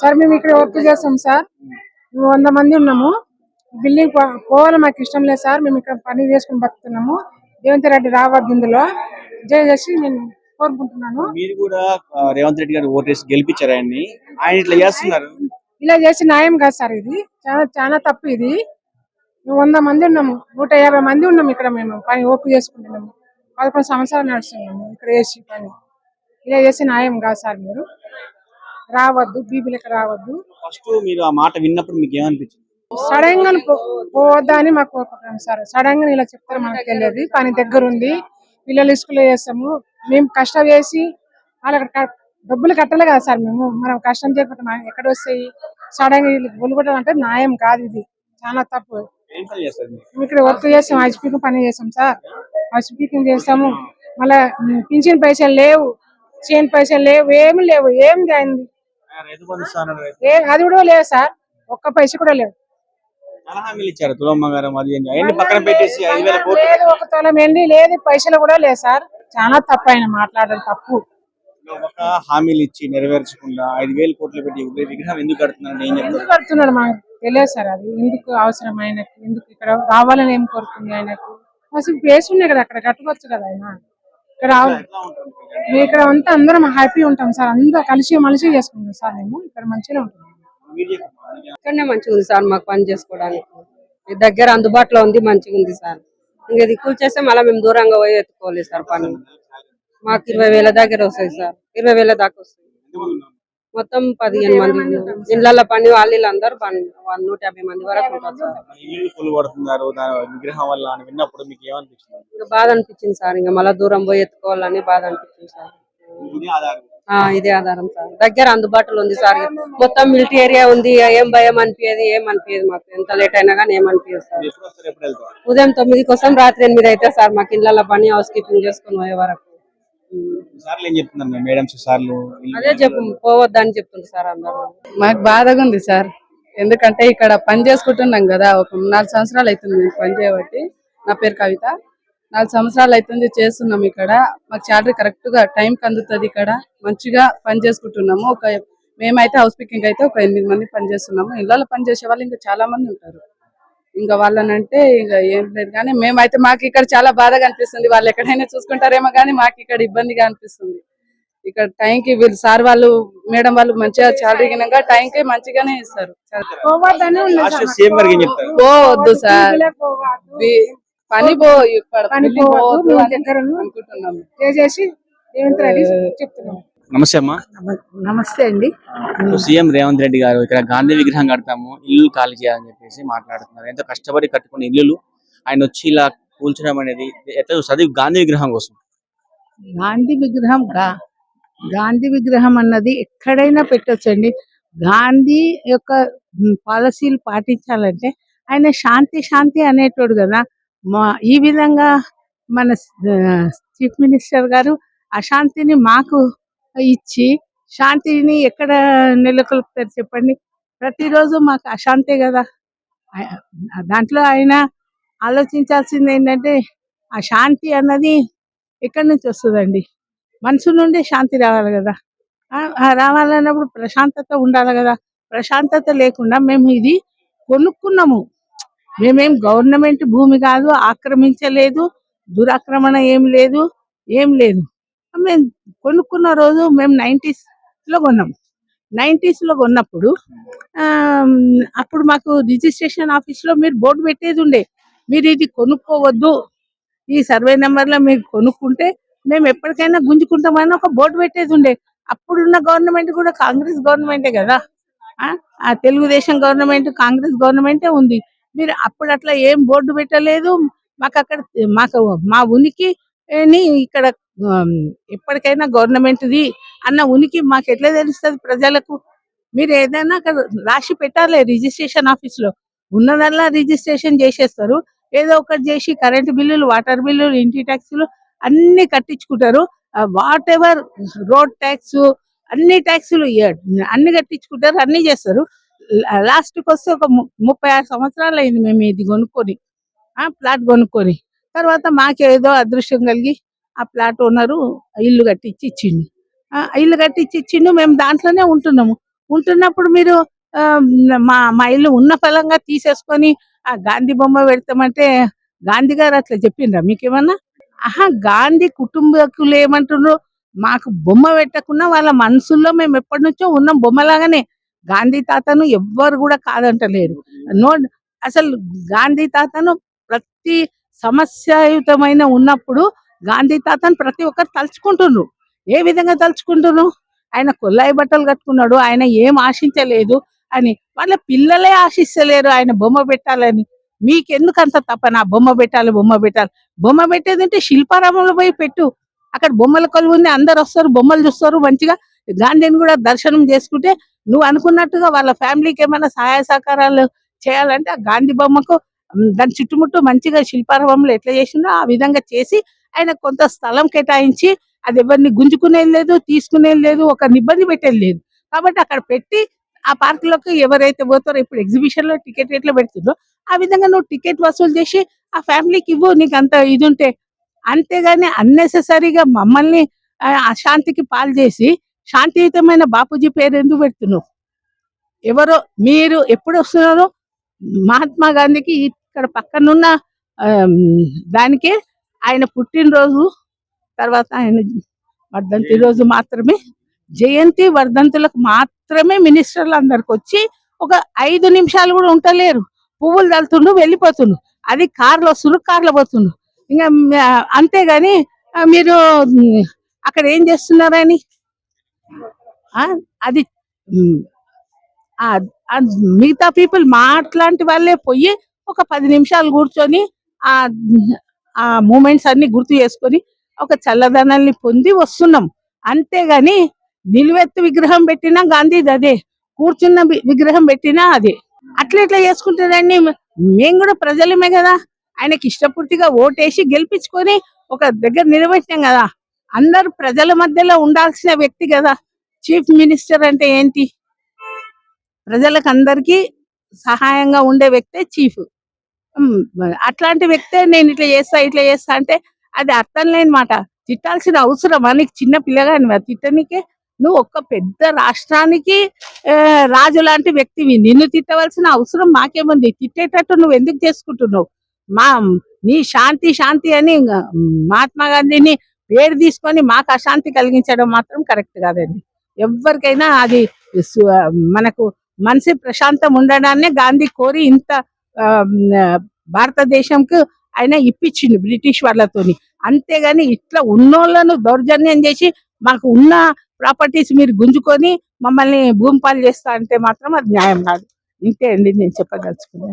Sir మేము ఇక్కడ work చేస్తాం సార్. 100 మంది ఉన్నాము. బిల్డింగ్ పోవాలి మాకు ఇష్టం లేదు సార్. మేము ఇక్కడ పని చేసుకుని బతుకుతున్నాము. రేవంత్ రెడ్డి రావద్దు ఇందులో చేసి నేను కోరుకుంటున్నాను. మీరు కూడా రేవంత్ రెడ్డి గారు ఓటేసి గెలిపించారు ఆయన్ని. ఆయన ఇట్లా చేస్తున్నారు, ఇలా చేసి న్యాయం కాదు సార్. ఇది చాలా చాలా తప్పు. ఇది 100 మంది ఉన్నాము, 150 మంది ఉన్నాము ఇక్కడ. మేము పని వర్క్ చేసుకుంటున్నాము. 11 సంవత్సరాలు నడుస్తున్నాము ఇక్కడ చేసి పని. ఇలా చేసి న్యాయం కాదు సార్. మీరు రావద్దు, బీబీలకు రావద్దు. ఫస్ట్ మీరు ఆ మాట విన్నప్పుడు మీకు ఏమనిపించింది? సడన్ గా పోవద్దా అని మాకు కోరుకుంటున్నాం సార్. సడన్ గా ఇలా చెప్తారు మనకు తెలియదు. పని దగ్గర ఉంది, పిల్లలు స్కూల్లో చేస్తాము. మేము కష్టం చేసి వాళ్ళకి డబ్బులు కట్టాలి కదా సార్. మనం కష్టం చేయకపోతే ఎక్కడ వస్తాయి? సడన్ గా ఒలుగొట్టడం అంటే న్యాయం కాదు. ఇది చాలా తప్పు. ఇక్కడ వర్క్ చేస్తాం, హౌస్పీకింగ్ పని చేస్తాం సార్. హౌస్పీకింగ్ చేస్తాము. మళ్ళా పింఛన్ పైసలు లేవు, చేను పైసలు లేవు, ఏమి లేవు. ఏం అయింది? అది కూడా లేదు సార్. ఒక్క పైసా కూడా లేవు. లేదు, ఒక తులం ఎండి లేదు, పైసలు కూడా లేదు సార్. చాలా తప్పు. ఆయన మాట్లాడడం తప్పు. హామీలు ఇచ్చి నెరవేర్చకుండా 5,000 కోట్లు పెట్టి విగ్రహం ఎందుకు కడుతున్నాడు మనకు తెలియదు సార్. అది ఎందుకు అవసరం ఆయనకు? ఎందుకు ఇక్కడ రావాలని ఏం కోరుకుంది ఆయనకు? అసలు ప్లేస్ ఉన్నాయి కదా, అక్కడ కట్టుకోవచ్చు కదా ఆయన. ఇక్కడ మేము ఇక్కడ అంతా అందరం హ్యాపీ ఉంటాం సార్. అందరూ కలిసి మలిసి చేసుకుంటాం సార్. మేము ఇక్కడ మంచిగా ఉంటాం. ఇక్కడనే మంచిగా ఉంది సార్. మాకు పని చేసుకోవడానికి దగ్గర అందుబాటులో ఉంది, మంచిగా ఉంది సార్. ఇంకా దిక్కులు చేస్తే మళ్ళీ మేము దూరంగా పోయి ఎత్తుకోవాలి సార్. పని మాకు 20,000 దగ్గర వస్తాయి సార్. 20,000 దాకా వస్తాయి. మొత్తం 15 మంది ఇళ్ల పని వాళ్ళు అందరూ 150 మంది వరకు ఉంటారు సార్. ఇంకా బాధ అనిపించింది సార్. ఇంకా మళ్ళీ దూరం పోయి ఎత్తుకోవాలని బాధ అనిపించింది సార్. ఇదే ఆధారం సార్. దగ్గర అందుబాటులో ఉంది సార్. మొత్తం మిలిటరీ ఏరియా ఉంది. ఏం భయం అనిపించదు మాకు. ఎంత లేట్ అయినా కానీ ఏమనిపించదు సార్. ఉదయం 9కి వస్తాం, రాత్రి 8 అయితే సార్. మాకు ఇళ్ల పని హౌస్ కీపింగ్ చేసుకుని పోయే వరకు అదే పోవద్దని చెప్తుంది సార్ అందరూ. మాకు బాధగా ఉంది సార్. ఎందుకంటే ఇక్కడ పని చేసుకుంటున్నాం కదా. ఒక 4 సంవత్సరాలు అవుతుంది మేము పని చేయబట్టి. నా పేరు కవిత. 4 సంవత్సరాలు అవుతుంది చేస్తున్నాం ఇక్కడ. మాకు శాలరీ కరెక్ట్ గా టైంకి అందుతుంది. ఇక్కడ మంచిగా పని చేసుకుంటున్నాము. మేమైతే హౌస్ పికింగ్ అయితే ఒక 8 మంది పని చేస్తున్నాము. ఇళ్లలో పని చేసే వాళ్ళు ఇంకా చాలా మంది ఉంటారు. ఇంకా వాళ్ళనంటే ఇంకా ఏం లేదు. కానీ మేమైతే మాకు ఇక్కడ చాలా బాధగా అనిపిస్తుంది. వాళ్ళు ఎక్కడైనా చూసుకుంటారేమో కానీ మాకు ఇక్కడ ఇబ్బందిగా అనిపిస్తుంది. ఇక్కడ టైంకి వీళ్ళు సార్ వాళ్ళు మేడం వాళ్ళు మంచిగా శాలరీ గినంగా టైంకి మంచిగానే ఇస్తారు. పోవద్దు సార్, పని అనుకుంటున్నాము. నమస్తే అమ్మా. నమస్తే అండి. సీఎం రేవంత్ రెడ్డి గారు ఇక్కడ గాంధీ విగ్రహం కడతాము, ఇల్లు ఖాళీ చేయాలని చెప్పేసి మాట్లాడుతున్నారు. ఎంతో కష్టపడి కట్టుకున్న ఇల్లు ఆయన వచ్చి ఇలా కూల్చడం అనేది ఎట్లా చూస్తుంది? గాంధీ విగ్రహం కోసం గాంధీ విగ్రహం అన్నది ఎక్కడైనా పెట్టొచ్చండి. గాంధీ యొక్క పాలసీలు పాటించాలంటే ఆయన శాంతి అనేటోడు కదా. ఈ విధంగా మన చీఫ్ మినిస్టర్ గారు అశాంతిని మాకు ఇచ్చి శాంతిని ఎక్కడ నెలకొల్పుతారు చెప్పండి? ప్రతిరోజు మాకు అశాంతే కదా. దాంట్లో ఆయన ఆలోచించాల్సింది ఏంటంటే ఆ శాంతి అన్నది ఎక్కడి నుంచి వస్తుందండి? మనసు నుండి శాంతి రావాలి కదా. రావాలన్నప్పుడు ప్రశాంతత ఉండాలి కదా. ప్రశాంతత లేకుండా మేము ఇది కొనుక్కున్నాము. మేమేం గవర్నమెంట్ భూమి కాదు, ఆక్రమించలేదు, దురాక్రమణ ఏం లేదు. మేము కొనుక్కున్న రోజు మేము 90s లో కొన్నాం. 90s లో కొన్నప్పుడు అప్పుడు మాకు రిజిస్ట్రేషన్ ఆఫీస్లో మీరు బోర్డు పెట్టేది ఉండే, మీరు ఇది కొనుక్కోవద్దు, ఈ సర్వే నెంబర్లో మీరు కొనుక్కుంటే మేము ఎప్పటికైనా గుంజుకుంటామని ఒక బోర్డు పెట్టేది ఉండే. అప్పుడున్న గవర్నమెంట్ కూడా కాంగ్రెస్ గవర్నమెంటే కదా. ఆ తెలుగుదేశం గవర్నమెంట్ కాంగ్రెస్ గవర్నమెంటే ఉంది. మీరు అప్పుడు అట్లా ఏం బోర్డు పెట్టలేదు. మాకు అక్కడ మా ఉనికి ఇక్కడ ఎప్పటికైనా గవర్నమెంట్ది అన్న ఉనికి మాకు ఎట్లా తెలుస్తుంది ప్రజలకు? మీరు ఏదైనా అక్కడ రాసి పెట్టాలి రిజిస్ట్రేషన్ ఆఫీస్లో. ఉన్నదల్లా రిజిస్ట్రేషన్ చేసేస్తారు. ఏదో ఒకటి చేసి కరెంటు బిల్లులు, వాటర్ బిల్లులు, ఇంటి ట్యాక్సులు అన్ని కట్టించుకుంటారు. వాట్ ఎవర్ రోడ్ ట్యాక్స్, అన్ని ట్యాక్సులు అన్ని కట్టించుకుంటారు, అన్ని చేస్తారు. లాస్ట్కి వస్తే ఒక 36 సంవత్సరాలు అయింది మేము ఇది కొనుక్కొని, ప్లాట్ కొనుక్కొని. తర్వాత మాకేదో అదృష్టం కలిగి ఆ ప్లాట్ ఓనరు ఇల్లు కట్టించి ఇచ్చిండు. ఇల్లు కట్టించి ఇచ్చిండు, మేము దాంట్లోనే ఉంటున్నాము. ఉంటున్నప్పుడు మీరు ఆ, మా మా ఇల్లు ఉన్న ఫలంగా తీసేసుకొని ఆ గాంధీ బొమ్మ పెడతామంటే గాంధీ గారు అట్లా చెప్పిండ్రా మీకేమన్నా? గాంధీ కుటుంబకులు ఏమంటున్నారు, మాకు బొమ్మ పెట్టకున్నా వాళ్ళ మనసుల్లో మేము ఎప్పటి నుంచో ఉన్నాం బొమ్మలాగానే. గాంధీ తాతను ఎవ్వరు కూడా కాదంటలేరు. నో, అసలు గాంధీ తాతను ప్రతి సమస్యాయుతమైన ఉన్నప్పుడు గాంధీ తాతను ప్రతి ఒక్కరు తలుచుకుంటున్నారు. ఏ విధంగా తలుచుకుంటున్నారు? ఆయన కొల్లాయి బట్టలు కట్టుకున్నాడు, ఆయన ఏం ఆశించలేదు అని. వాళ్ళ పిల్లలే ఆశిస్తలేరు ఆయన బొమ్మ పెట్టాలని. మీకెందుకు అంత తపన బొమ్మ పెట్టాలి బొమ్మ పెట్టాలి? బొమ్మ పెట్టేదంటే శిల్పారామంలో పోయి పెట్టు. అక్కడ బొమ్మల కొలువు ఉంది, అందరు వస్తారు, బొమ్మలు చూస్తారు మంచిగా. గాంధీని కూడా దర్శనం చేసుకుంటే నువ్వు అనుకున్నట్టుగా వాళ్ళ ఫ్యామిలీకి ఏమైనా సహాయ సహకారాలు చేయాలంటే ఆ గాంధీ బొమ్మకు దాని చుట్టుముట్టు మంచిగా శిల్పారామంలో ఎట్లా చేసిండో ఆ విధంగా చేసి ఆయన కొంత స్థలం కేటాయించి, అది ఎవరిని గుంజుకునేది లేదు, తీసుకునేది లేదు, ఒకరిని ఇబ్బంది పెట్టేది లేదు. కాబట్టి అక్కడ పెట్టి ఆ పార్క్ లోకి ఎవరైతే పోతారో, ఇప్పుడు ఎగ్జిబిషన్ లో టికెట్ ఎట్లా పెడుతుందో ఆ విధంగా నువ్వు టికెట్ వసూలు చేసి ఆ ఫ్యామిలీకి ఇవ్వు, నీకు అంత ఇది ఉంటే. అంతేగాని అన్నెసెసరీగా మమ్మల్ని అశాంతికి పాలు చేసి శాంతియుతమైన బాపూజీ పేరు ఎందుకు పెడుతున్నావు? ఎవరో మీరు ఎప్పుడు వస్తున్నారో మహాత్మా గాంధీకి ఇక్కడ పక్కనున్న ఆ, దానికే ఆయన పుట్టినరోజు తర్వాత ఆయన వర్ధంతి రోజు మాత్రమే, జయంతి వర్ధంతులకు మాత్రమే మినిస్టర్లు అందరికి వచ్చి ఒక 5 నిమిషాలు కూడా ఉంటలేరు. పువ్వులు చల్లుతుండు వెళ్ళిపోతుండు. అది కార్లు వస్తుండ్రు, కార్లో పోతుండు. ఇంకా అంతేగాని మీరు అక్కడ ఏం చేస్తున్నారని అది ఉమ్, ఆ ఆ మిగతా పీపుల్ మాట్లాంటి వాళ్ళే పోయి ఒక 10 నిమిషాలు కూర్చొని ఆ ఆ మూమెంట్స్ అన్ని గుర్తు చేసుకొని ఒక చల్లదనాన్ని పొంది వస్తున్నాం. అంతేగాని నిలువెత్తు విగ్రహం పెట్టినా గాంధీది అదే, కూర్చున్న విగ్రహం పెట్టినా అదే. అట్లా ఎట్లా చేసుకుంటారండి? మేము కూడా ప్రజలమే కదా, ఆయనకి ఇష్టపూర్తిగా ఓటేసి గెలిపించుకొని ఒక దగ్గర నిలబెట్టాం కదా. అందరు ప్రజల మధ్యలో ఉండాల్సిన వ్యక్తి కదా చీఫ్ మినిస్టర్ అంటే. ఏంటి, ప్రజలకు అందరికీ సహాయంగా ఉండే వ్యక్తే చీఫ్. అట్లాంటి వ్యక్తే నేను ఇట్లా చేస్తా అంటే అది అర్థం లేని మాట. తిట్టాల్సిన అవసరమా? నీకు చిన్న పిల్లగాని తిట్టనికే? నువ్వు ఒక పెద్ద రాష్ట్రానికి రాజు లాంటి వ్యక్తివి, నిన్ను తిట్టవలసిన అవసరం మాకేముంది? తిట్టేటట్టు నువ్వు ఎందుకు చేసుకుంటున్నావు? మా నీ శాంతి శాంతి అని మహాత్మా గాంధీని పేరు తీసుకొని మాకు అశాంతి కలిగించడం మాత్రం కరెక్ట్ కాదండి. ఎవరికైనా అది మనకు మనసు ప్రశాంతం ఉండడాన్నే గాంధీ కోరి ఇంత భారతదేశంకు ఆయన ఇప్పించిండు బ్రిటిష్ వాళ్ళతోని. అంతేగాని ఇట్లా ఉన్నోళ్ళను దౌర్జన్యం చేసి మాకు ఉన్న ప్రాపర్టీస్ మీరు గుంజుకొని మమ్మల్ని భూమిపాలు చేస్తా అంటే మాత్రం అది న్యాయం కాదు. ఇంతే అండి నేను చెప్పదలుచుకున్నాను.